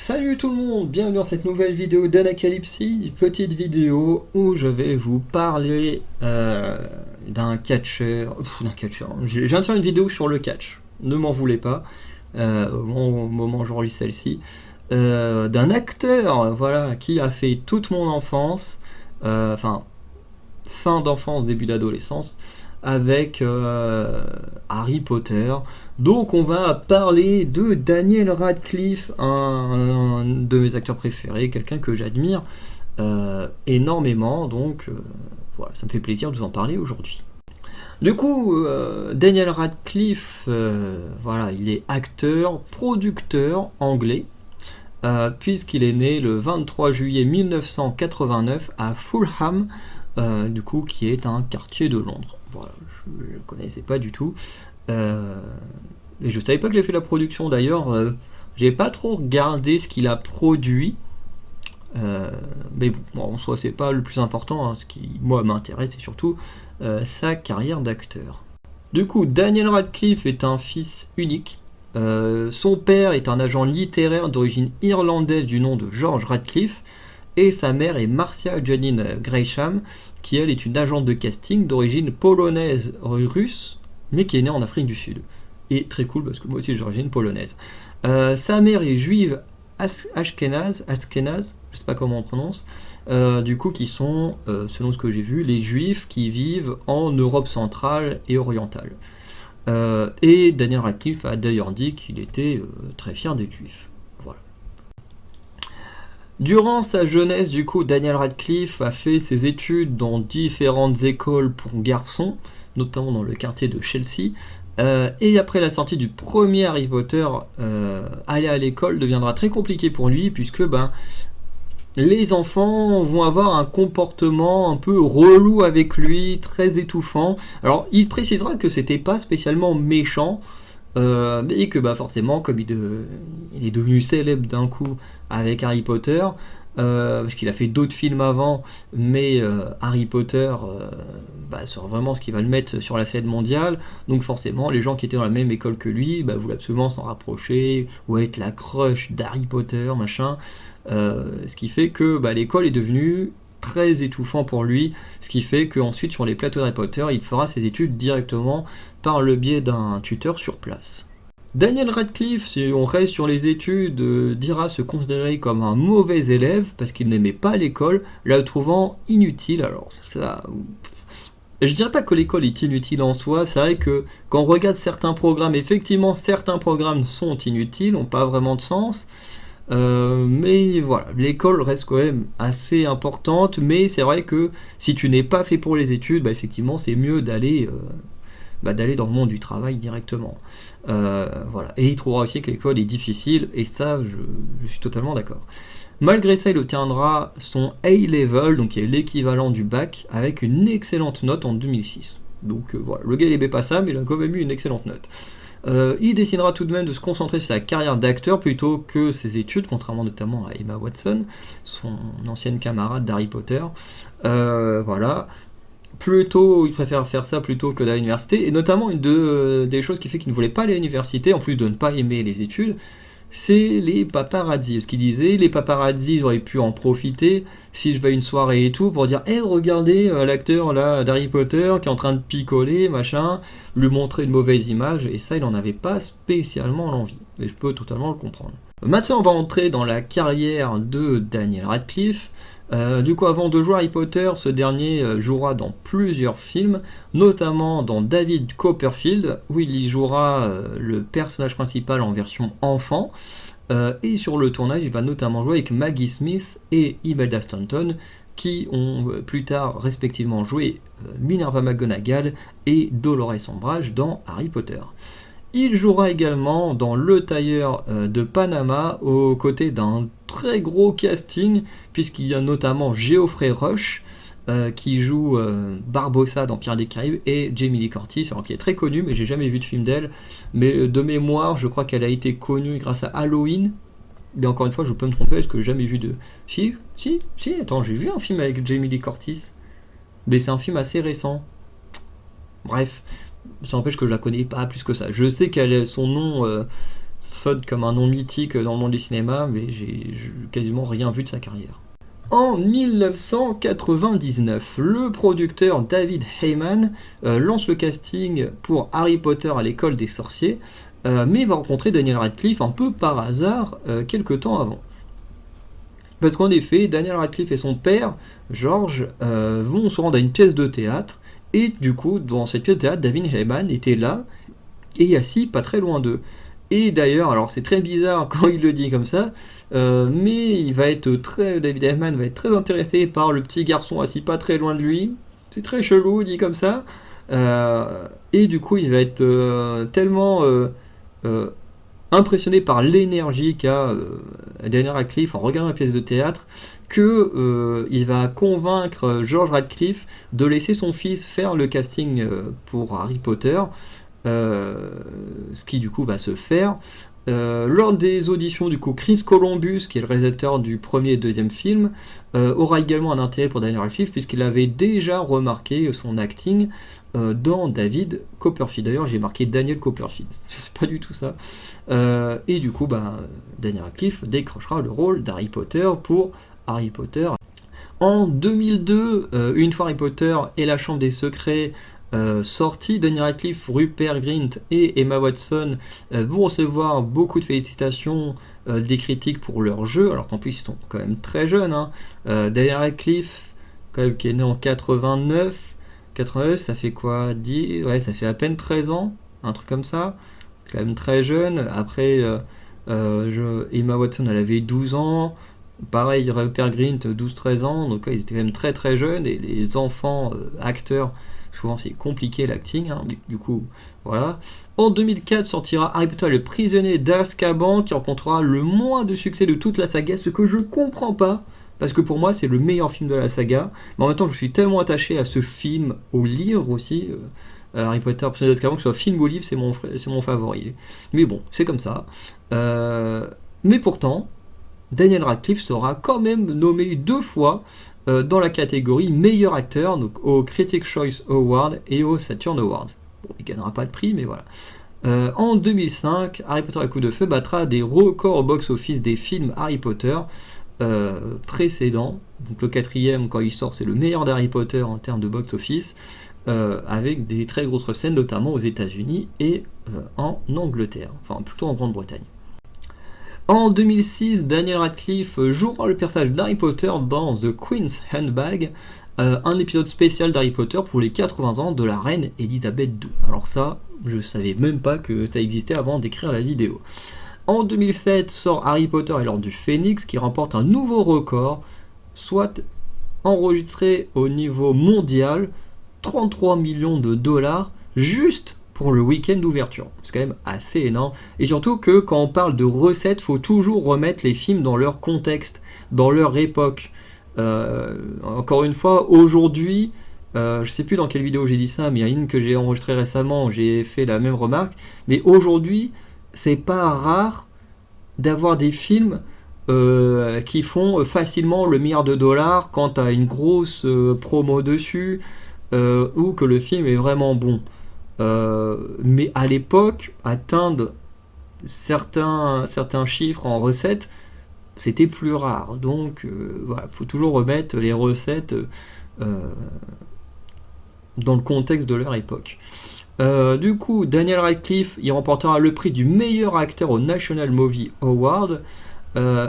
Salut tout le monde, bienvenue dans cette nouvelle vidéo d'Anacalypsy, petite vidéo où je vais vous parler d'un catcheur, je viens de faire une vidéo sur le catch, ne m'en voulez pas, au moment où j'enregistre celle-ci, d'un acteur, voilà, qui a fait toute mon enfance, enfin, fin d'enfance, début d'adolescence, avec Harry Potter. Donc on va parler de Daniel Radcliffe, un de mes acteurs préférés, quelqu'un que j'admire énormément. Donc voilà, ça me fait plaisir de vous en parler aujourd'hui. Du coup, Daniel Radcliffe, voilà, il est acteur, producteur anglais, puisqu'il est né le 23 juillet 1989 à Fulham, du coup, qui est un quartier de Londres. Voilà, je ne le connaissais pas du tout. Et je savais pas qu'il a fait la production d'ailleurs. J'ai pas trop regardé ce qu'il a produit. Mais bon, en soi, c'est pas le plus important. Hein. Ce qui, moi, m'intéresse, c'est surtout sa carrière d'acteur. Du coup, Daniel Radcliffe est un fils unique. Son père est un agent littéraire d'origine irlandaise du nom de George Radcliffe. Et sa mère est Marcia Janine Gresham, qui elle est une agente de casting d'origine polonaise russe, mais qui est née en Afrique du Sud. Et très cool parce que moi aussi j'ai d'origine polonaise. Sa mère est juive ashkénaze, je sais pas comment on prononce, du coup qui sont, selon ce que j'ai vu, les juifs qui vivent en Europe centrale et orientale. Et Daniel Radcliffe a d'ailleurs dit qu'il était très fier des juifs. Voilà. Durant sa jeunesse, du coup, Daniel Radcliffe a fait ses études dans différentes écoles pour garçons, notamment dans le quartier de Chelsea. Et après la sortie du premier Harry Potter, aller à l'école deviendra très compliqué pour lui, puisque les enfants vont avoir un comportement un peu relou avec lui, très étouffant. Alors, il précisera que c'était pas spécialement méchant, et que forcément, comme il est devenu célèbre d'un coup avec Harry Potter, parce qu'il a fait d'autres films avant, mais Harry Potter, c'est vraiment ce qui va le mettre sur la scène mondiale. Donc forcément, les gens qui étaient dans la même école que lui, voulaient absolument s'en rapprocher, ou être la crush d'Harry Potter, machin. Ce qui fait que l'école est devenue très étouffant pour lui, ce qui fait qu'ensuite sur les plateaux d'Harry Potter, il fera ses études directement par le biais d'un tuteur sur place. Daniel Radcliffe, si on reste sur les études, dira se considérer comme un mauvais élève parce qu'il n'aimait pas l'école, la trouvant inutile. Alors ça, je dirais pas que l'école est inutile en soi, c'est vrai que quand on regarde certains programmes, effectivement certains programmes sont inutiles, n'ont pas vraiment de sens. Mais voilà, l'école reste quand même assez importante, mais c'est vrai que si tu n'es pas fait pour les études, effectivement c'est mieux d'aller dans le monde du travail directement. Voilà. Et il trouvera aussi que l'école est difficile, et ça je suis totalement d'accord. Malgré ça, il obtiendra son A-Level, donc qui est l'équivalent du bac, avec une excellente note en 2006. Donc voilà, le gars il est pas ça, mais il a quand même eu une excellente note. Il décidera tout de même de se concentrer sur sa carrière d'acteur plutôt que ses études, contrairement notamment à Emma Watson, son ancienne camarade d'Harry Potter. Voilà. Plutôt, il préfère faire ça plutôt que d'aller à l'université, et notamment des choses qui fait qu'il ne voulait pas aller à l'université, en plus de ne pas aimer les études, c'est les paparazzis. Parce qu'il disait, les paparazzis, j'aurais pu en profiter si je vais à une soirée et tout, pour dire, hé, regardez l'acteur là d'Harry Potter qui est en train de picoler, machin, lui montrer une mauvaise image, et ça, il n'en avait pas spécialement l'envie. Mais je peux totalement le comprendre. Maintenant, on va entrer dans la carrière de Daniel Radcliffe. Du coup, avant de jouer Harry Potter, ce dernier jouera dans plusieurs films, notamment dans David Copperfield, où il y jouera le personnage principal en version enfant. Et sur le tournage, il va notamment jouer avec Maggie Smith et Imelda Staunton, qui ont plus tard respectivement joué Minerva McGonagall et Dolores Umbridge dans Harry Potter. Il jouera également dans Le Tailleur de Panama aux côtés d'un très gros casting, puisqu'il y a notamment Geoffrey Rush qui joue Barbossa dans Pirates des Caraïbes, et Jamie Lee Curtis, alors qui est très connue, mais j'ai jamais vu de film d'elle. Mais de mémoire, je crois qu'elle a été connue grâce à Halloween. Mais encore une fois, je peux me tromper parce que j'ai jamais vu de. Si, attends, j'ai vu un film avec Jamie Lee Curtis. Mais c'est un film assez récent. Bref, ça n'empêche que je la connais pas plus que ça. Je sais qu'elle son nom sonne comme un nom mythique dans le monde du cinéma, mais j'ai quasiment rien vu de sa carrière. En 1999, le producteur David Heyman lance le casting pour Harry Potter à l'école des sorciers, mais va rencontrer Daniel Radcliffe un peu par hasard quelques temps avant. Parce qu'en effet, Daniel Radcliffe et son père, George, vont se rendre à une pièce de théâtre, et du coup, dans cette pièce de théâtre, David Heyman était là, et assis pas très loin d'eux. Et d'ailleurs, alors c'est très bizarre quand il le dit comme ça, mais David Heyman va être très intéressé par le petit garçon assis pas très loin de lui. C'est très chelou dit comme ça. Et du coup, il va être tellement euh, impressionné par l'énergie qu'a Daniel Radcliffe en regardant la pièce de théâtre que il va convaincre George Radcliffe de laisser son fils faire le casting pour Harry Potter. Ce qui du coup va se faire. Lors des auditions, du coup, Chris Columbus, qui est le réalisateur du premier et deuxième film, aura également un intérêt pour Daniel Radcliffe puisqu'il avait déjà remarqué son acting dans David Copperfield. D'ailleurs, j'ai marqué Daniel Copperfield, je sais pas du tout ça. Et du coup, Daniel Radcliffe décrochera le rôle d'Harry Potter pour Harry Potter. En 2002, une fois Harry Potter et la Chambre des Secrets sorti, Daniel Radcliffe, Rupert Grint et Emma Watson vont recevoir beaucoup de félicitations des critiques pour leur jeu, alors qu'en plus ils sont quand même très jeunes. Daniel Radcliffe, quand même, qui est né en 89, ça fait quoi, 10, ouais, ça fait à peine 13 ans, un truc comme ça, quand même très jeune. Après, Emma Watson, elle avait 12 ans. Pareil, Rupert Grint, 12-13 ans, donc ils étaient quand même très très jeunes, et les enfants acteurs, souvent c'est compliqué l'acting, du coup, voilà. En 2004 sortira Harry Potter et le prisonnier d'Azkaban, qui rencontrera le moins de succès de toute la saga, ce que je comprends pas, parce que pour moi c'est le meilleur film de la saga, mais en même temps je suis tellement attaché à ce film, au livre aussi, Harry Potter, le prisonnier d'Azkaban, que ce soit film ou livre, c'est mon favori. Mais bon, c'est comme ça. Mais pourtant, Daniel Radcliffe sera quand même nommé 2 fois dans la catégorie meilleur acteur, donc au Critics' Choice Award et au Saturn Awards. Bon, il ne gagnera pas de prix, mais voilà. En 2005, Harry Potter et Coup de Feu battra des records au box-office des films Harry Potter précédents. Donc le 4e, quand il sort, c'est le meilleur d'Harry Potter en termes de box-office, avec des très grosses recettes, notamment aux États-Unis et en Angleterre, enfin plutôt en Grande-Bretagne. En 2006, Daniel Radcliffe jouera le personnage d'Harry Potter dans The Queen's Handbag, un épisode spécial d'Harry Potter pour les 80 ans de la reine Elisabeth II. Alors ça, je savais même pas que ça existait avant d'écrire la vidéo. En 2007 sort Harry Potter et l'Ordre du Phénix, qui remporte un nouveau record, soit enregistré au niveau mondial, 33 millions de dollars, juste pour le week-end d'ouverture. C'est quand même assez énorme. Et surtout que quand on parle de recettes, il faut toujours remettre les films dans leur contexte, dans leur époque. Encore une fois, aujourd'hui, je sais plus dans quelle vidéo j'ai dit ça, mais il y a une que j'ai enregistrée récemment, j'ai fait la même remarque. Mais aujourd'hui, c'est pas rare d'avoir des films qui font facilement le milliard de dollars quand tu as une grosse promo dessus, ou que le film est vraiment bon. Mais à l'époque, atteindre certains chiffres en recettes, c'était plus rare. Donc voilà, il faut toujours remettre les recettes dans le contexte de leur époque. Du coup, Daniel Radcliffe, il remportera le prix du meilleur acteur au National Movie Award.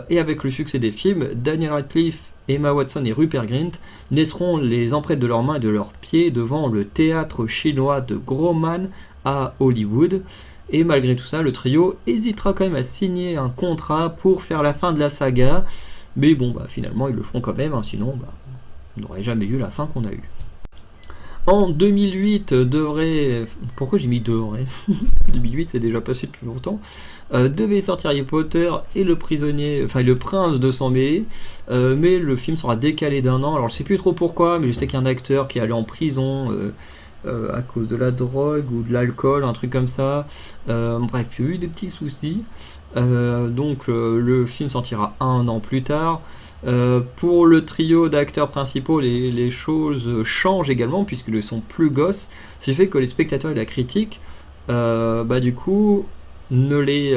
Et avec le succès des films, Daniel Radcliffe, Emma Watson et Rupert Grint naîtront les empreintes de leurs mains et de leurs pieds devant le théâtre chinois de Grauman à Hollywood. Et malgré tout ça, le trio hésitera quand même à signer un contrat pour faire la fin de la saga. Mais bon, finalement, ils le feront quand même, sinon on n'aurait jamais eu la fin qu'on a eue. En 2008 Pourquoi j'ai mis devrait 2008, c'est déjà passé depuis longtemps. Devait sortir Harry Potter et le prince de sang mêlé, mais le film sera décalé d'1 an. Alors je sais plus trop pourquoi, mais je sais qu'il y a un acteur qui est allé en prison à cause de la drogue ou de l'alcool, un truc comme ça. Bref, il y a eu des petits soucis. Donc le film sortira 1 an plus tard. Pour le trio d'acteurs principaux, les choses changent également puisqu'ils sont plus gosses, ce qui fait que les spectateurs et la critique du coup ne les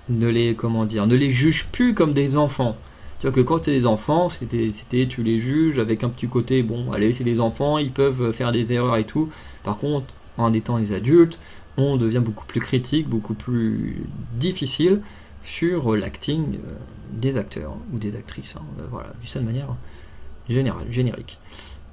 ne les juge plus comme des enfants. C'est-à-dire que quand t'es des enfants, tu les juges avec un petit côté, bon, allez, c'est des enfants, ils peuvent faire des erreurs et tout. Par contre, en étant des adultes, on devient beaucoup plus critique, beaucoup plus difficile sur l'acting des acteurs ou des actrices. Hein. Voilà, du ça de manière générale, générique.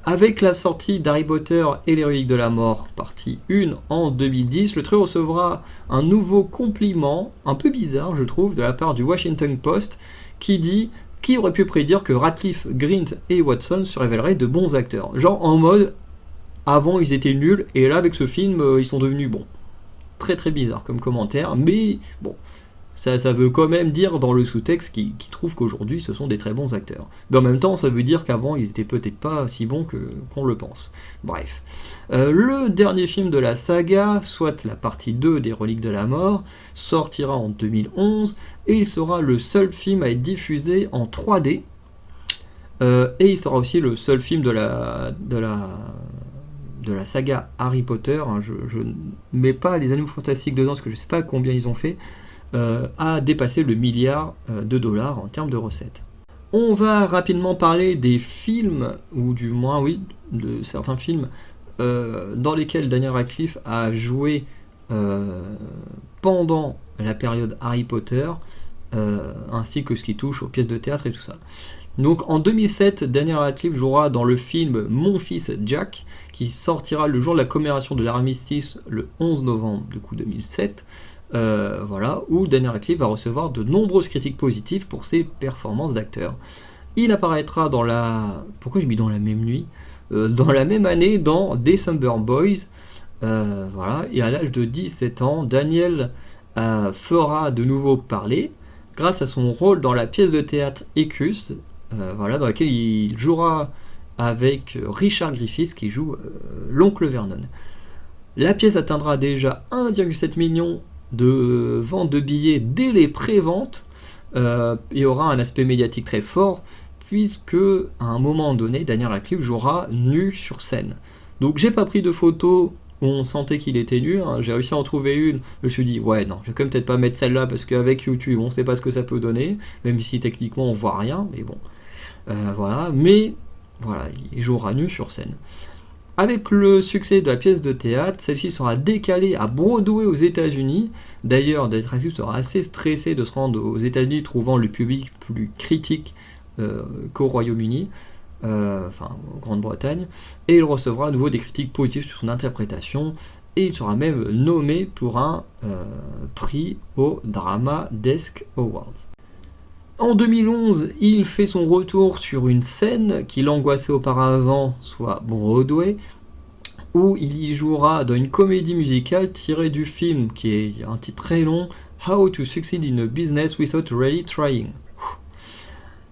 Avec la sortie d'Harry Potter et les reliques de la mort, partie 1 en 2010, le trio recevra un nouveau compliment, un peu bizarre je trouve, de la part du Washington Post, qui dit « Qui aurait pu prédire que Radcliffe, Grint et Watson se révéleraient de bons acteurs ?» Genre en mode, avant ils étaient nuls, et là avec ce film, ils sont devenus bons. Très très bizarre comme commentaire, mais bon, ça veut quand même dire dans le sous-texte qu'ils trouvent qu'aujourd'hui ce sont des très bons acteurs. Mais en même temps, ça veut dire qu'avant ils étaient peut-être pas si bons qu'on le pense. Bref. Le dernier film de la saga, soit la partie 2 des Reliques de la Mort, sortira en 2011 et il sera le seul film à être diffusé en 3D. Et il sera aussi le seul film de la saga Harry Potter. Hein, je ne mets pas les Animaux Fantastiques dedans parce que je ne sais pas combien ils ont fait. A dépassé le milliard de dollars en termes de recettes. On va rapidement parler des films, ou du moins oui, de certains films dans lesquels Daniel Radcliffe a joué pendant la période Harry Potter, ainsi que ce qui touche aux pièces de théâtre et tout ça. Donc en 2007, Daniel Radcliffe jouera dans le film Mon fils Jack, qui sortira le jour de la commémoration de l'armistice le 11 novembre du coup 2007. Voilà, où Daniel Radcliffe va recevoir de nombreuses critiques positives pour ses performances d'acteur. Il apparaîtra dans la... Pourquoi j'ai mis dans la même nuit dans la même année dans December Boys. Voilà, et à l'âge de 17 ans, Daniel fera de nouveau parler grâce à son rôle dans la pièce de théâtre Écus, voilà, dans laquelle il jouera avec Richard Griffiths qui joue l'oncle Vernon. La pièce atteindra déjà 1,7 million de ventes de billets dès les préventes et aura un aspect médiatique très fort puisque à un moment donné Daniel Radcliffe jouera nu sur scène. Donc j'ai pas pris de photos où on sentait qu'il était nu, hein. J'ai réussi à en trouver une, je me suis dit ouais non, je vais quand même peut-être pas mettre celle-là parce qu'avec YouTube on sait pas ce que ça peut donner, même si techniquement on voit rien, mais bon voilà, mais voilà, il jouera nu sur scène. Avec le succès de la pièce de théâtre, celle-ci sera décalée à Broadway aux États-Unis. D'ailleurs, Daniel Radcliffe sera assez stressé de se rendre aux États-Unis, trouvant le public plus critique qu'au Royaume-Uni, enfin en Grande-Bretagne, et il recevra à nouveau des critiques positives sur son interprétation, et il sera même nommé pour un prix au Drama Desk Awards. En 2011, il fait son retour sur une scène qui l'angoissait auparavant, soit Broadway, où il y jouera dans une comédie musicale tirée du film, qui est un titre très long, How to Succeed in a Business Without Really Trying.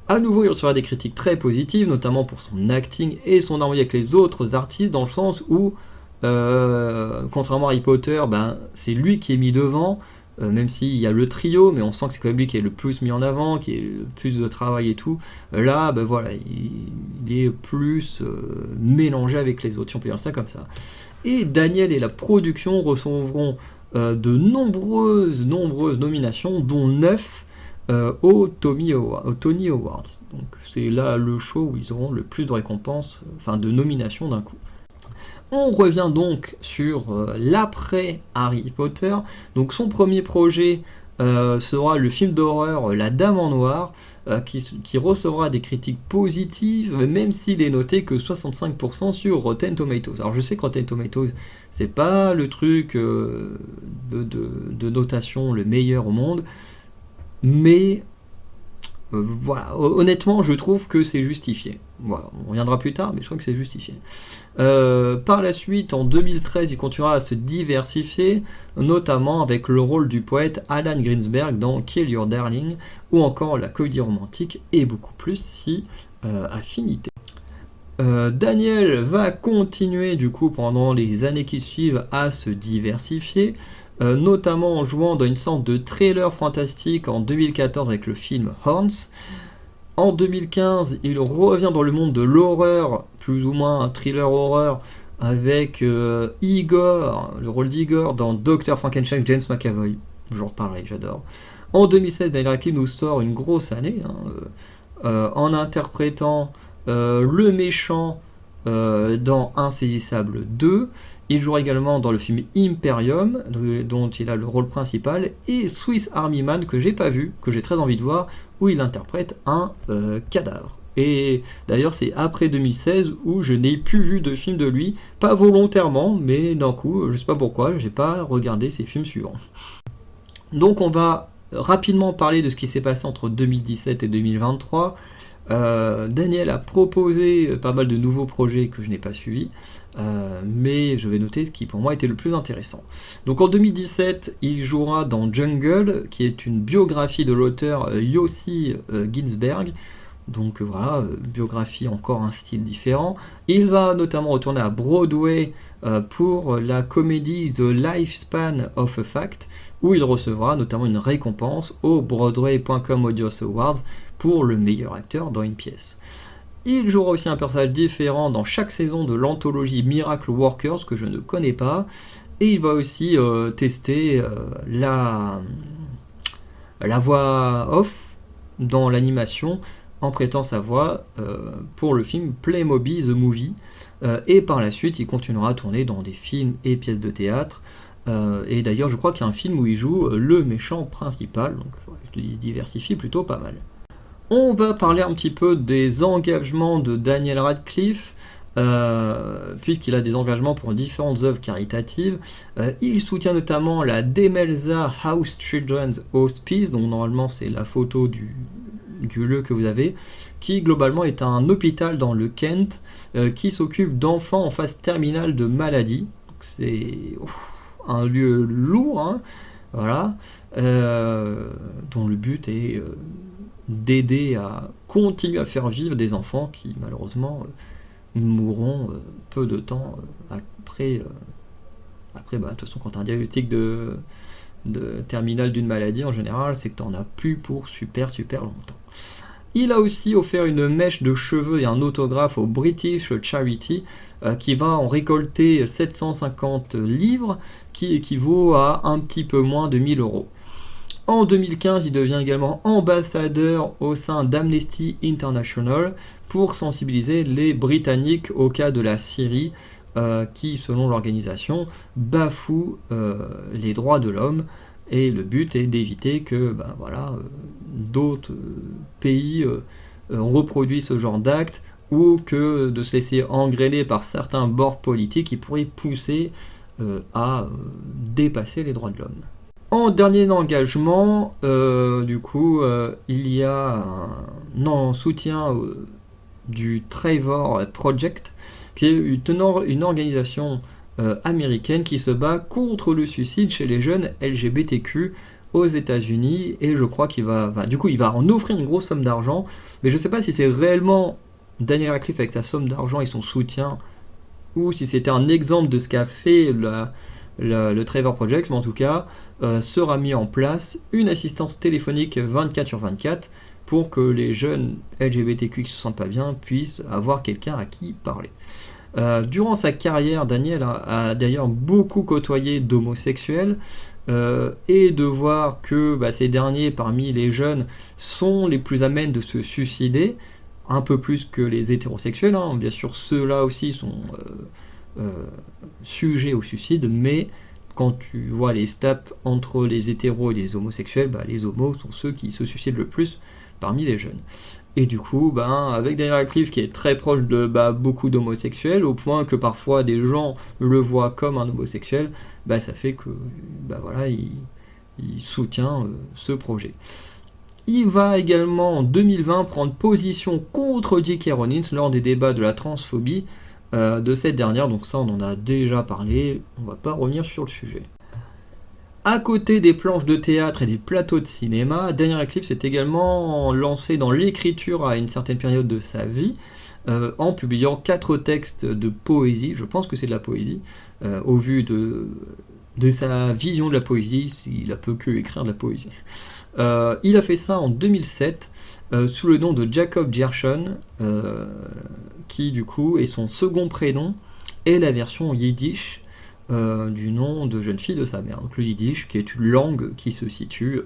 A nouveau, il recevra des critiques très positives, notamment pour son acting et son harmonie avec les autres artistes, dans le sens où, contrairement à Harry Potter, c'est lui qui est mis devant, même s'il y a le trio, mais on sent que c'est quand même lui qui est le plus mis en avant, qui est le plus de travail et tout. Là, voilà, il est plus mélangé avec les autres, si on peut dire ça comme ça. Et Daniel et la production recevront de nombreuses nominations, dont 9 au Tony Awards. Donc c'est là le show où ils auront le plus de récompenses, enfin de nominations d'un coup. On revient donc sur l'après Harry Potter. Donc son premier projet sera le film d'horreur La Dame en Noir, qui recevra des critiques positives, même s'il est noté que 65% sur Rotten Tomatoes. Alors je sais que Rotten Tomatoes, c'est pas le truc de notation le meilleur au monde, mais voilà, honnêtement, je trouve que c'est justifié. Voilà, on reviendra plus tard, mais je crois que c'est justifié. Par la suite, en 2013, il continuera à se diversifier, notamment avec le rôle du poète Alan Greensberg dans Kill Your Darling, ou encore la comédie romantique, et beaucoup plus si affinité. Daniel va continuer du coup pendant les années qui suivent à se diversifier, notamment en jouant dans une sorte de trailer fantastique en 2014 avec le film Horns. En 2015, il revient dans le monde de l'horreur, plus ou moins un thriller horreur, avec Igor, le rôle d'Igor dans Dr. Frankenstein, James McAvoy. Je en reparlerai, j'adore. En 2016, Daniel Radcliffe nous sort une grosse année, hein, en interprétant le méchant dans Insaisissable 2. Il jouera également dans le film Imperium, dont il a le rôle principal, et Swiss Army Man, que j'ai pas vu, que j'ai très envie de voir, où il interprète un cadavre. Et d'ailleurs, c'est après 2016 où je n'ai plus vu de film de lui, pas volontairement, mais d'un coup, je sais pas pourquoi, j'ai pas regardé ses films suivants. Donc on va rapidement parler de ce qui s'est passé entre 2017 et 2023. Daniel a proposé pas mal de nouveaux projets que je n'ai pas suivis, mais je vais noter ce qui pour moi était le plus intéressant. Donc en 2017, il jouera dans Jungle, qui est une biographie de l'auteur Yossi Ginsberg. Donc voilà, biographie, encore un style différent. Il va notamment retourner à Broadway pour la comédie The Lifespan of a Fact, où il recevra notamment une récompense au Broadway.com Audience Awards pour le meilleur acteur dans une pièce. Il jouera aussi un personnage différent dans chaque saison de l'anthologie Miracle Workers, que je ne connais pas, et il va aussi tester la voix off dans l'animation, en prêtant sa voix pour le film Playmobil The Movie, et par la suite il continuera à tourner dans des films et pièces de théâtre, et d'ailleurs je crois qu'il y a un film où il joue le méchant principal, donc il se diversifie plutôt pas mal. On va parler un petit peu des engagements de Daniel Radcliffe, puisqu'il a des engagements pour différentes œuvres caritatives. Il soutient notamment la Demelza House Children's Hospice, donc normalement c'est la photo du lieu que vous avez, qui globalement est un hôpital dans le Kent qui s'occupe d'enfants en phase terminale de maladie. C'est un lieu lourd, hein, voilà, dont le but est d'aider à continuer à faire vivre des enfants qui malheureusement mourront peu de temps après. Après, de toute façon, quand tu as un diagnostic de terminal d'une maladie, en général, c'est que tu n'en as plus pour super longtemps. Il a aussi offert une mèche de cheveux et un autographe au British Charity qui va en récolter 750 livres, qui équivaut à un petit peu moins de 1000 euros. En 2015, il devient également ambassadeur au sein d'Amnesty International pour sensibiliser les Britanniques au cas de la Syrie, qui, selon l'organisation, bafoue les droits de l'homme. Et le but est d'éviter que d'autres pays reproduisent ce genre d'actes, ou que de se laisser engrainer par certains bords politiques qui pourraient pousser à dépasser les droits de l'homme. En dernier engagement, il y a un soutien du Trevor Project, qui est une organisation américaine qui se bat contre le suicide chez les jeunes LGBTQ aux États-Unis, et je crois qu'il va en offrir une grosse somme d'argent, mais je ne sais pas si c'est réellement Daniel Radcliffe avec sa somme d'argent et son soutien, ou si c'était un exemple de ce qu'a fait le Trevor Project, mais en tout cas, sera mis en place une assistance téléphonique 24/24 pour que les jeunes LGBTQ qui se sentent pas bien puissent avoir quelqu'un à qui parler. Durant sa carrière, Daniel a d'ailleurs beaucoup côtoyé d'homosexuels, et de voir que ces derniers, parmi les jeunes, sont les plus amènes de se suicider, un peu plus que les hétérosexuels, hein. Bien sûr ceux-là aussi sont sujets au suicide, mais quand tu vois les stats entre les hétéros et les homosexuels, les homos sont ceux qui se suicident le plus parmi les jeunes. Et du coup, avec Daniel Radcliffe qui est très proche de beaucoup d'homosexuels, au point que parfois des gens le voient comme un homosexuel, ça fait que il soutient ce projet. Il va également en 2020 prendre position contre J.K. Rowling lors des débats de la transphobie de cette dernière, donc ça on en a déjà parlé, on va pas revenir sur le sujet. À côté des planches de théâtre et des plateaux de cinéma, Daniel Radcliffe s'est également lancé dans l'écriture à une certaine période de sa vie, en publiant 4 textes de poésie, je pense que c'est de la poésie, au vu de sa vision de la poésie, il a peu que écrire de la poésie. Il a fait ça en 2007, sous le nom de Jacob Gershon, qui du coup est son second prénom, et la version yiddish du nom de jeune fille de sa mère. Donc le yiddish qui est une langue qui se situe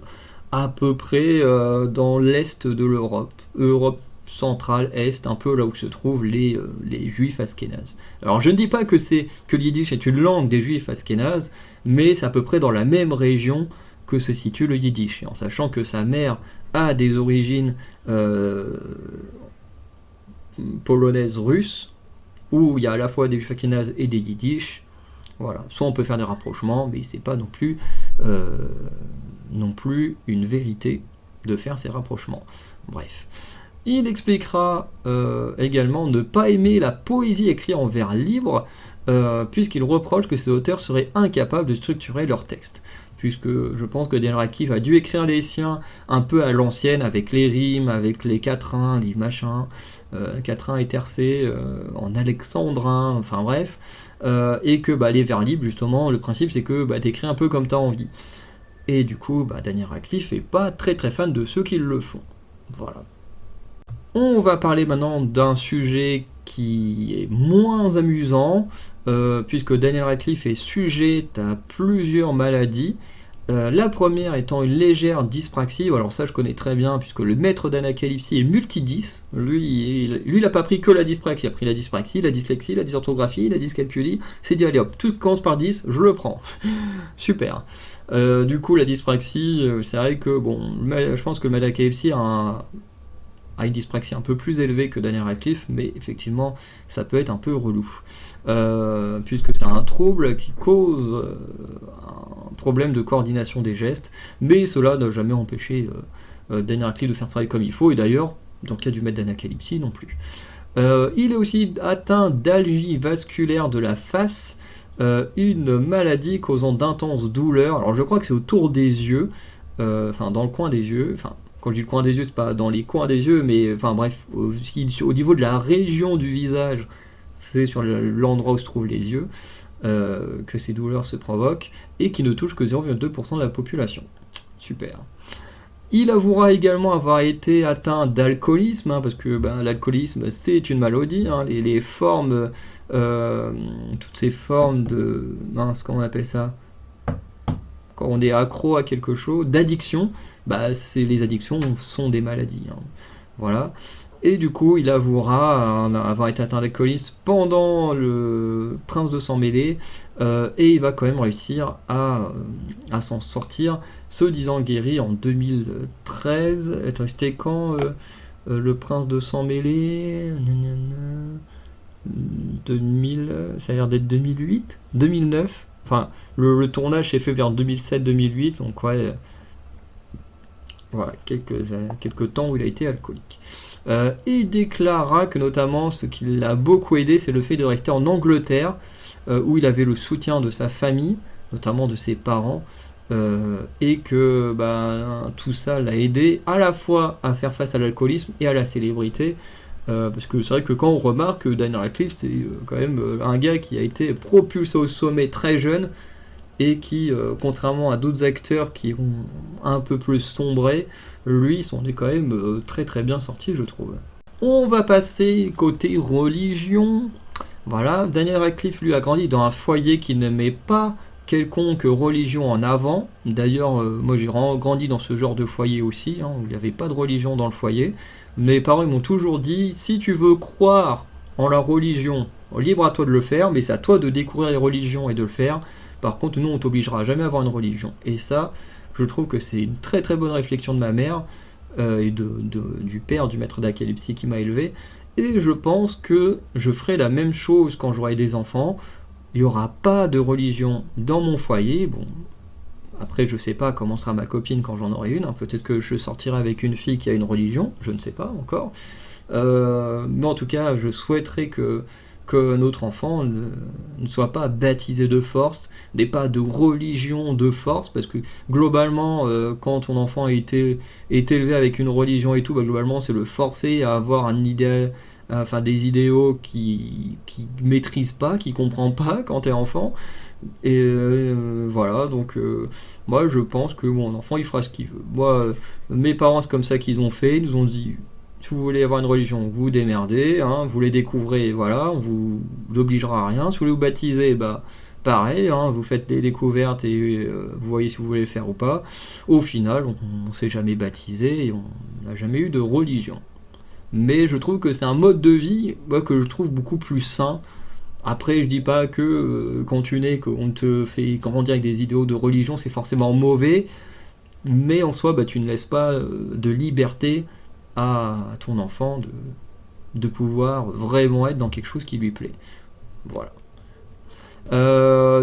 à peu près dans l'est de l'Europe, Europe centrale, est, un peu là où se trouvent les juifs askénazes. Alors je ne dis pas que le yiddish est une langue des juifs askénazes, mais c'est à peu près dans la même région que se situe le yiddish, et en sachant que sa mère a des origines polonaises russes, où il y a à la fois des juifs askénazes et des yiddish. Voilà, soit on peut faire des rapprochements, mais c'est pas euh, non plus une vérité de faire ces rapprochements. Bref. Il expliquera également ne pas aimer la poésie écrite en vers libre, puisqu'il reproche que ces auteurs seraient incapables de structurer leurs textes. Puisque je pense que Daniel Radcliffe a dû écrire les siens un peu à l'ancienne, avec les rimes, avec les quatrains, les machins, quatrains et tercés, en alexandrin, enfin bref, et que les vers libres, justement, le principe c'est que t'écris un peu comme t'as envie. Et du coup, Daniel Radcliffe est pas très très fan de ceux qui le font. Voilà. On va parler maintenant d'un sujet qui est moins amusant, puisque Daniel Radcliffe est sujet à plusieurs maladies. La première étant une légère dyspraxie. Alors ça je connais très bien, puisque le maître d'anacalypsie est multidys. Lui il n'a pas pris que la dyspraxie, il a pris la dyspraxie, la dyslexie, la dysorthographie, la dyscalculie. C'est dit allez hop, tout commence par 10, je le prends. Super. Du coup la dyspraxie, c'est vrai que je pense que le maître d'anacalypsie a une dyspraxie un peu plus élevée que Daniel Radcliffe, mais effectivement, ça peut être un peu relou. Puisque c'est un trouble qui cause un problème de coordination des gestes, mais cela n'a jamais empêché Daniel Radcliffe de faire travail comme il faut, et d'ailleurs, dans le cas du maître d'anacalypsie non plus. Il est aussi atteint d'algie vasculaire de la face, une maladie causant d'intenses douleurs. Alors je crois que c'est autour des yeux, dans le coin des yeux, quand je dis le coin des yeux, c'est pas dans les coins des yeux, mais bref, au niveau de la région du visage, c'est sur l'endroit où se trouvent les yeux, que ces douleurs se provoquent, et qui ne touchent que 0,2% de la population. Super. Il avouera également avoir été atteint d'alcoolisme, parce que l'alcoolisme c'est une maladie, les formes, toutes ces formes de... comment on appelle ça ? Quand on est accro à quelque chose, d'addiction, les addictions sont des maladies. Voilà. Et du coup, il avouera avoir été atteint d'alcoolisme pendant le Prince de Sang Mêlé, et il va quand même réussir à s'en sortir, se disant guéri en 2013. C'était quand le Prince de Sang Mêlé 2000, ça a l'air d'être 2008 2009. Enfin, le tournage s'est fait vers 2007-2008, donc ouais, voilà, quelques temps où il a été alcoolique. Il déclara que notamment ce qui l'a beaucoup aidé, c'est le fait de rester en Angleterre, où il avait le soutien de sa famille, notamment de ses parents, et que tout ça l'a aidé à la fois à faire face à l'alcoolisme et à la célébrité. Parce que c'est vrai que quand on remarque que Daniel Radcliffe, c'est quand même un gars qui a été propulsé au sommet très jeune, et qui, contrairement à d'autres acteurs qui ont un peu plus sombré, lui, il s'en est quand même très très bien sorti, je trouve. On va passer côté religion. Voilà, Daniel Radcliffe, lui, a grandi dans un foyer qui ne met pas quelconque religion en avant. D'ailleurs, moi j'ai grandi dans ce genre de foyer aussi, où il n'y avait pas de religion dans le foyer. Mes parents m'ont toujours dit, si tu veux croire en la religion, libre à toi de le faire, mais c'est à toi de découvrir les religions et de le faire. Par contre, nous, on t'obligera jamais à avoir une religion. Et ça, je trouve que c'est une très très bonne réflexion de ma mère et du père du maître d'anacalypsie qui m'a élevé. Et je pense que je ferai la même chose quand j'aurai des enfants. Il n'y aura pas de religion dans mon foyer. Bon, après, je sais pas comment sera ma copine quand j'en aurai une. Peut-être que je sortirai avec une fille qui a une religion. Je ne sais pas encore. Mais en tout cas, je souhaiterais que notre enfant ne soit pas baptisé de force, n'ait pas de religion de force, parce que globalement, quand ton enfant est élevé avec une religion et tout, globalement c'est le forcer à avoir un idéal, des idéaux qu'il maîtrise pas, qu'il comprend pas quand t'es enfant. Et voilà, donc moi je pense que mon enfant il fera ce qu'il veut. Moi, mes parents c'est comme ça qu'ils ont fait, ils nous ont dit si vous voulez avoir une religion, vous démerdez, vous les découvrez, voilà, on vous obligera à rien. Si vous voulez vous baptiser, pareil, hein, vous faites des découvertes et vous voyez si vous voulez le faire ou pas. Au final, on s'est jamais baptisé et on n'a jamais eu de religion. Mais je trouve que c'est un mode de vie que je trouve beaucoup plus sain. Après, je dis pas que quand tu nais, qu'on te fait grandir avec des idéaux de religion, c'est forcément mauvais, mais en soi, tu ne laisses pas de liberté à ton enfant de pouvoir vraiment être dans quelque chose qui lui plaît. Voilà.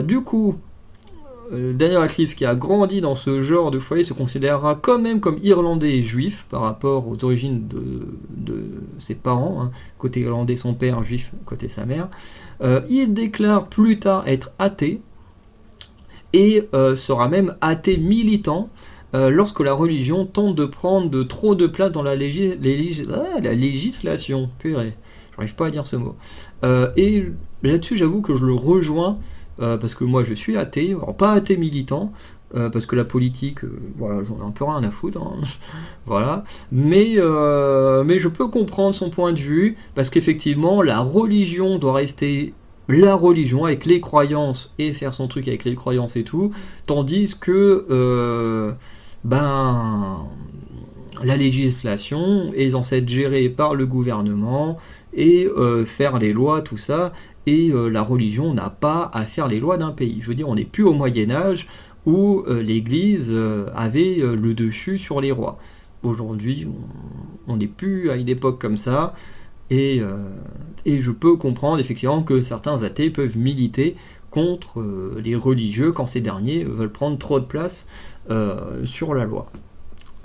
Du coup, Daniel Radcliffe, qui a grandi dans ce genre de foyer, se considérera quand même comme irlandais et juif par rapport aux origines de ses parents. Hein. Côté irlandais, son père, juif, côté sa mère. Il déclare plus tard être athée et sera même athée militant lorsque la religion tente de prendre trop de place dans la législation. Purée, j'arrive pas à dire ce mot. Et là-dessus, j'avoue que je le rejoins parce que moi je suis athée, alors pas athée militant, parce que la politique, voilà, j'en ai un peu rien à foutre, hein, voilà. Mais je peux comprendre son point de vue, parce qu'effectivement, la religion doit rester la religion avec les croyances et faire son truc avec les croyances et tout, tandis que la législation est censée être gérée par le gouvernement et faire les lois, tout ça, et la religion n'a pas à faire les lois d'un pays. Je veux dire, on n'est plus au Moyen-Âge où l'Église avait le dessus sur les rois. Aujourd'hui, on n'est plus à une époque comme ça, et je peux comprendre effectivement que certains athées peuvent militer contre les religieux quand ces derniers veulent prendre trop de place sur la loi.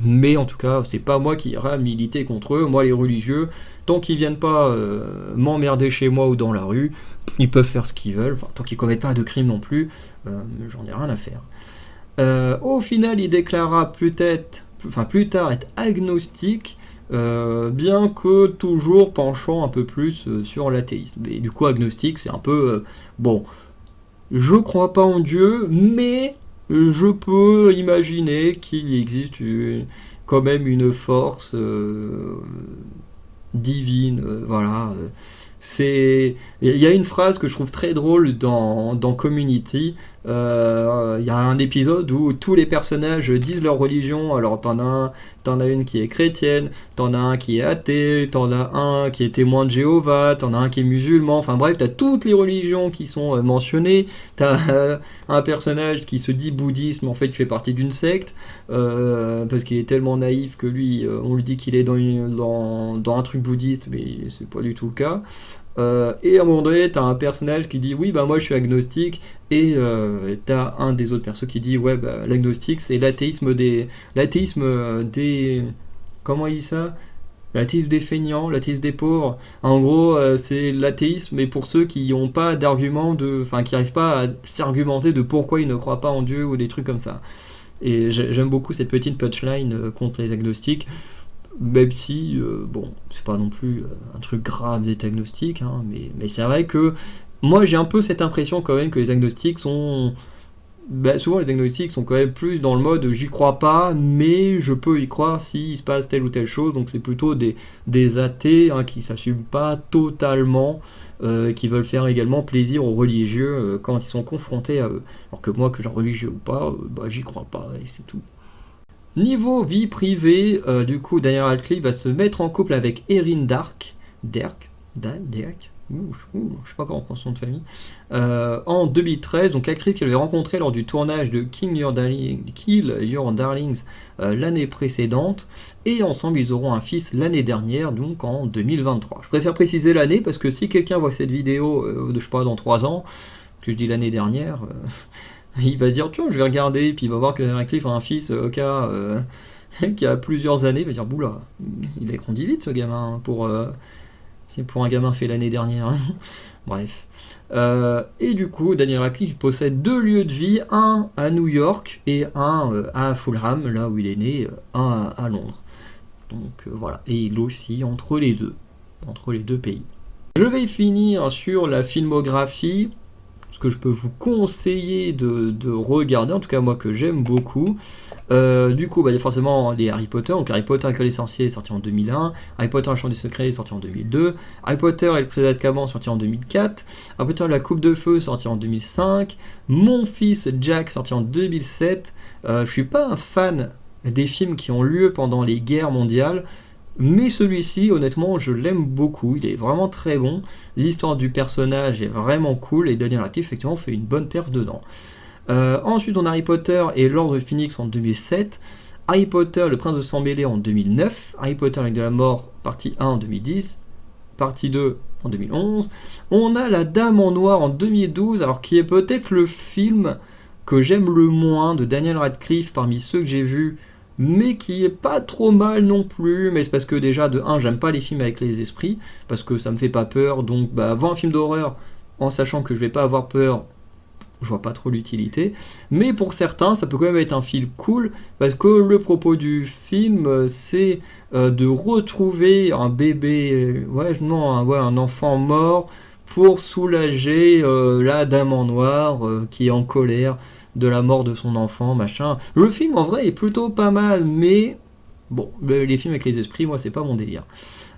Mais en tout cas, c'est pas moi qui irai militer contre eux. Moi, les religieux, tant qu'ils viennent pas m'emmerder chez moi ou dans la rue, ils peuvent faire ce qu'ils veulent. Enfin, tant qu'ils commettent pas de crime non plus, j'en ai rien à faire. Au final, il déclarera plus tard être agnostique, bien que toujours penchant un peu plus sur l'athéisme. Et du coup, agnostique, c'est un peu bon. Je crois pas en Dieu, mais je peux imaginer qu'il existe quand même une force divine, voilà. Il y a une phrase que je trouve très drôle dans Community. Il y a un épisode où tous les personnages disent leur religion. Alors t'en as une qui est chrétienne, t'en as un qui est athée, t'en as un qui est témoin de Jéhovah, t'en as un qui est musulman. Enfin bref, t'as toutes les religions qui sont mentionnées. T'as un personnage qui se dit bouddhiste, mais en fait qui fait partie d'une secte parce qu'il est tellement naïf que lui, on lui dit qu'il est dans un truc bouddhiste, mais c'est pas du tout le cas. Et à un moment donné, t'as un personnage qui dit oui, moi je suis agnostique, et t'as un des autres persos qui dit ouais, l'agnostique c'est l'athéisme des. Comment il dit ça? L'athéisme des feignants, l'athéisme des pauvres. En gros, c'est l'athéisme, mais pour ceux qui n'ont pas d'argument, qui n'arrivent pas à s'argumenter de pourquoi ils ne croient pas en Dieu ou des trucs comme ça. Et j'aime beaucoup cette petite punchline contre les agnostiques. Même si, c'est pas non plus un truc grave d'être agnostique, hein, mais c'est vrai que moi j'ai un peu cette impression quand même que les agnostiques sont. Souvent les agnostiques sont quand même plus dans le mode j'y crois pas, mais je peux y croire s'il se passe telle ou telle chose, donc c'est plutôt des athées qui s'assument pas totalement, qui veulent faire également plaisir aux religieux quand ils sont confrontés à eux. Alors que moi, que j'ai religieux ou pas, j'y crois pas, et c'est tout. Niveau vie privée, du coup, Daniel Radcliffe va se mettre en couple avec Erin Dark, je sais pas comment on prend son nom de famille, en 2013, donc actrice qu'elle avait rencontrée lors du tournage de Kill Your Darlings l'année précédente, et ensemble ils auront un fils l'année dernière, donc en 2023. Je préfère préciser l'année parce que si quelqu'un voit cette vidéo, je sais pas, dans 3 ans, que je dis l'année dernière, il va se dire tiens, je vais regarder, puis il va voir que Daniel Radcliffe a un fils qui a plusieurs années, il va dire boula, il a grandi vite ce gamin pour un gamin fait l'année dernière. Bref. Et du coup, Daniel Radcliffe possède 2 lieux de vie, un à New York et un à Fulham, là où il est né, un à Londres. Donc voilà. Et il oscille entre les deux pays. Je vais finir sur la filmographie, ce que je peux vous conseiller de regarder, en tout cas moi que j'aime beaucoup. Du coup, il y a forcément les Harry Potter. Donc Harry Potter et les sorciers est sorti en 2001, Harry Potter et le champ des secrets est sorti en 2002, Harry Potter et le prisonnier d'Azkaban sorti en 2004, Harry Potter et la coupe de feu sorti en 2005, Mon fils Jack sorti en 2007. Je suis pas un fan des films qui ont lieu pendant les guerres mondiales, mais celui-ci, honnêtement, je l'aime beaucoup. Il est vraiment très bon. L'histoire du personnage est vraiment cool et Daniel Radcliffe, effectivement, fait une bonne perf dedans. Ensuite, on a Harry Potter et l'Ordre du Phénix en 2007, Harry Potter, le Prince de Sang Mêlé en 2009, Harry Potter avec de la mort, partie 1 en 2010, partie 2 en 2011. On a La Dame en Noir en 2012, alors qui est peut-être le film que j'aime le moins de Daniel Radcliffe parmi ceux que j'ai vus, mais qui est pas trop mal non plus, mais c'est parce que déjà, de 1, j'aime pas les films avec les esprits, parce que ça me fait pas peur, donc voir un film d'horreur en sachant que je vais pas avoir peur, je vois pas trop l'utilité. Mais pour certains, ça peut quand même être un film cool, parce que le propos du film, c'est de retrouver un bébé, un enfant mort, pour soulager la Dame en Noir, qui est en colère de la mort de son enfant, machin. Le film, en vrai, est plutôt pas mal, mais bon, les films avec les esprits, moi, c'est pas mon délire.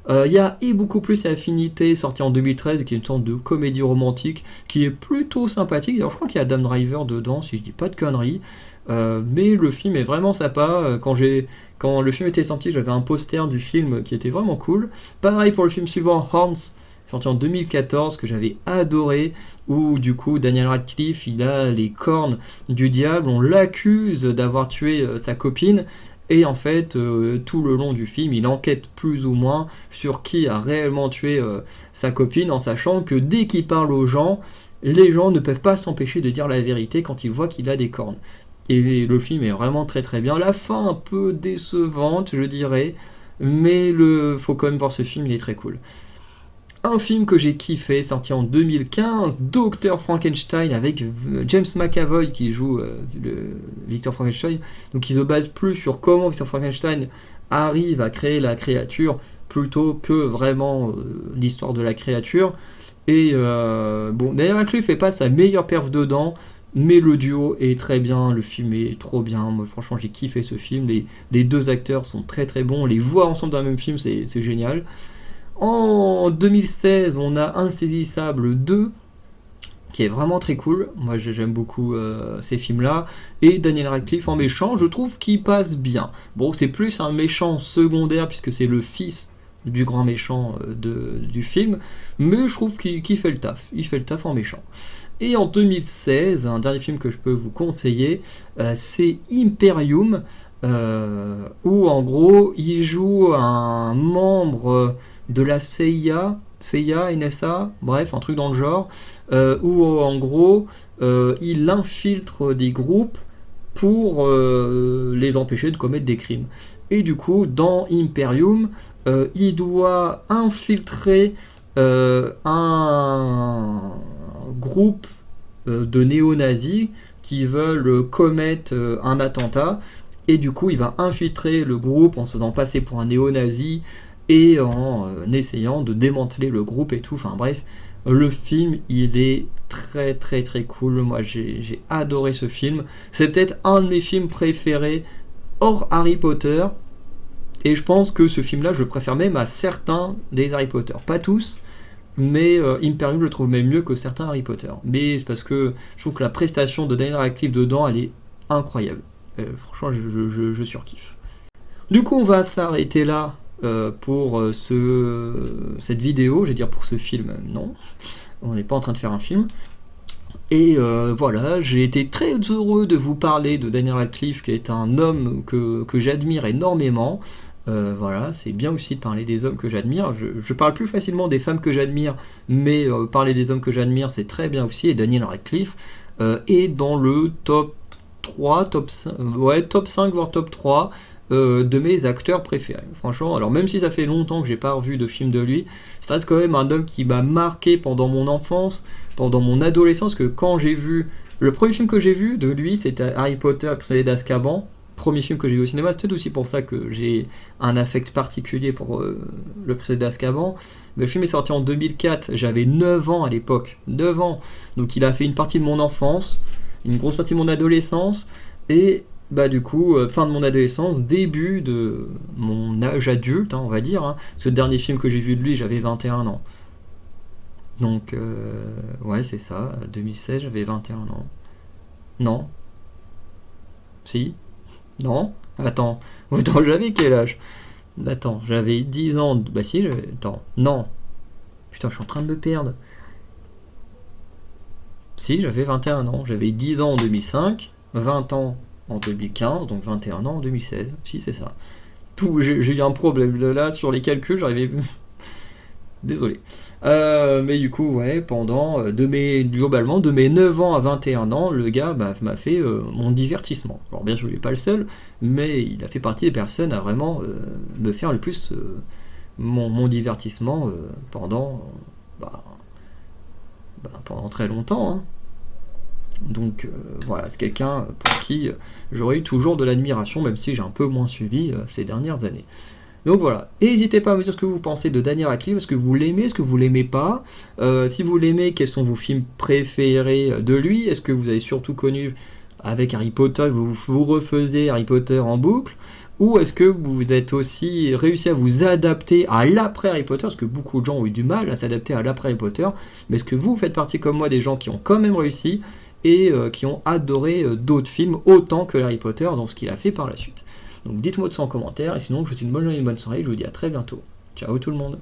Il y a Et beaucoup plus Affinité, sorti en 2013, qui est une sorte de comédie romantique qui est plutôt sympathique. Alors, je crois qu'il y a Adam Driver dedans, si je dis pas de conneries. Mais le film est vraiment sympa. Quand le film était sorti, j'avais un poster du film qui était vraiment cool. Pareil pour le film suivant, Horns, sorti en 2014, que j'avais adoré, où du coup Daniel Radcliffe, il a les cornes du diable, on l'accuse d'avoir tué sa copine, et en fait, tout le long du film, il enquête plus ou moins sur qui a réellement tué sa copine, en sachant que dès qu'il parle aux gens, les gens ne peuvent pas s'empêcher de dire la vérité quand ils voient qu'il a des cornes. Et le film est vraiment très très bien. La fin un peu décevante, je dirais, mais faut quand même voir ce film, il est très cool. Un film que j'ai kiffé, sorti en 2015, Dr Frankenstein, avec James McAvoy qui joue le Victor Frankenstein. Donc il se base plus sur comment Victor Frankenstein arrive à créer la créature plutôt que vraiment l'histoire de la créature. Et Daniel Radcliffe fait pas sa meilleure perf dedans, mais le duo est très bien, le film est trop bien. Moi franchement j'ai kiffé ce film, les deux acteurs sont très très bons, les voir ensemble dans le même film c'est génial. En 2016, on a Insaisissable 2, qui est vraiment très cool. Moi, j'aime beaucoup ces films-là. Et Daniel Radcliffe en méchant, je trouve qu'il passe bien. Bon, c'est plus un méchant secondaire, puisque c'est le fils du grand méchant du film. Mais je trouve qu'il fait le taf. Il fait le taf en méchant. Et en 2016, un dernier film que je peux vous conseiller, c'est Imperium, où en gros, il joue un membre de la CIA, NSA, bref, un truc dans le genre, où en gros, il infiltre des groupes pour les empêcher de commettre des crimes. Et du coup, dans Imperium, il doit infiltrer un groupe de néo-nazis qui veulent commettre un attentat. Et du coup, il va infiltrer le groupe en se faisant passer pour un néo-nazi, et en essayant de démanteler le groupe et tout. Enfin bref, le film, il est très très très cool. Moi, j'ai adoré ce film. C'est peut-être un de mes films préférés hors Harry Potter. Et je pense que ce film-là, je le préfère même à certains des Harry Potter. Pas tous, mais Imperium, je le trouve même mieux que certains Harry Potter. Mais c'est parce que je trouve que la prestation de Daniel Radcliffe dedans, elle est incroyable. Franchement, je surkiffe. Du coup, on va s'arrêter là pour cette vidéo, je vais dire pour ce film, non, on n'est pas en train de faire un film. Et voilà, j'ai été très heureux de vous parler de Daniel Radcliffe, qui est un homme que j'admire énormément. Voilà, c'est bien aussi de parler des hommes que j'admire. Je parle plus facilement des femmes que j'admire, mais parler des hommes que j'admire, c'est très bien aussi. Et Daniel Radcliffe est dans le top 3, top 5, top 5 voire top 3 de mes acteurs préférés. Franchement, alors même si ça fait longtemps que j'ai pas revu de film de lui, ça reste quand même un homme qui m'a marqué pendant mon enfance, pendant mon adolescence, que quand j'ai vu... Le premier film que j'ai vu de lui, c'était Harry Potter, le prisonnier d'Azkaban, premier film que j'ai vu au cinéma. C'est peut-être aussi pour ça que j'ai un affect particulier pour Le Prisonnier d'Azkaban. Mais le film est sorti en 2004, j'avais 9 ans à l'époque. 9 ans. Donc il a fait une partie de mon enfance, une grosse partie de mon adolescence, et bah du coup, fin de mon adolescence, début de mon âge adulte, hein, on va dire. Hein. Ce dernier film que j'ai vu de lui, j'avais 21 ans. Donc, ouais, c'est ça. 2016, j'avais 21 ans. Non. Si. Non. Attends. Attends, j'avais quel âge? Attends, j'avais 10 ans. Bah si, attends. Non. Putain, je suis en train de me perdre. Si, j'avais 21 ans. J'avais 10 ans en 2005, 20 ans en 2015, donc 21 ans en 2016. Si, c'est ça. Tout, j'ai eu un problème là sur les calculs, j'arrivais. Désolé. Mais du coup, ouais, pendant globalement, de mes 9 ans à 21 ans, le gars m'a fait mon divertissement. Alors bien sûr, il n'est pas le seul, mais il a fait partie des personnes à vraiment me faire le plus mon divertissement bah, pendant très longtemps. Hein. Donc voilà, c'est quelqu'un pour qui j'aurais eu toujours de l'admiration, même si j'ai un peu moins suivi ces dernières années. Donc voilà, n'hésitez pas à me dire ce que vous pensez de Daniel Radcliffe, est-ce que vous l'aimez, est-ce que vous l'aimez pas, si vous l'aimez, quels sont vos films préférés de lui, est-ce que vous avez surtout connu avec Harry Potter, vous refaisiez Harry Potter en boucle, ou est-ce que vous êtes aussi réussi à vous adapter à l'après Harry Potter, parce que beaucoup de gens ont eu du mal à s'adapter à l'après Harry Potter, mais est-ce que vous faites partie comme moi des gens qui ont quand même réussi et qui ont adoré d'autres films autant que Harry Potter dans ce qu'il a fait par la suite. Donc dites-moi tout ça en commentaire, et sinon je vous souhaite une bonne journée, une bonne soirée, je vous dis à très bientôt. Ciao tout le monde.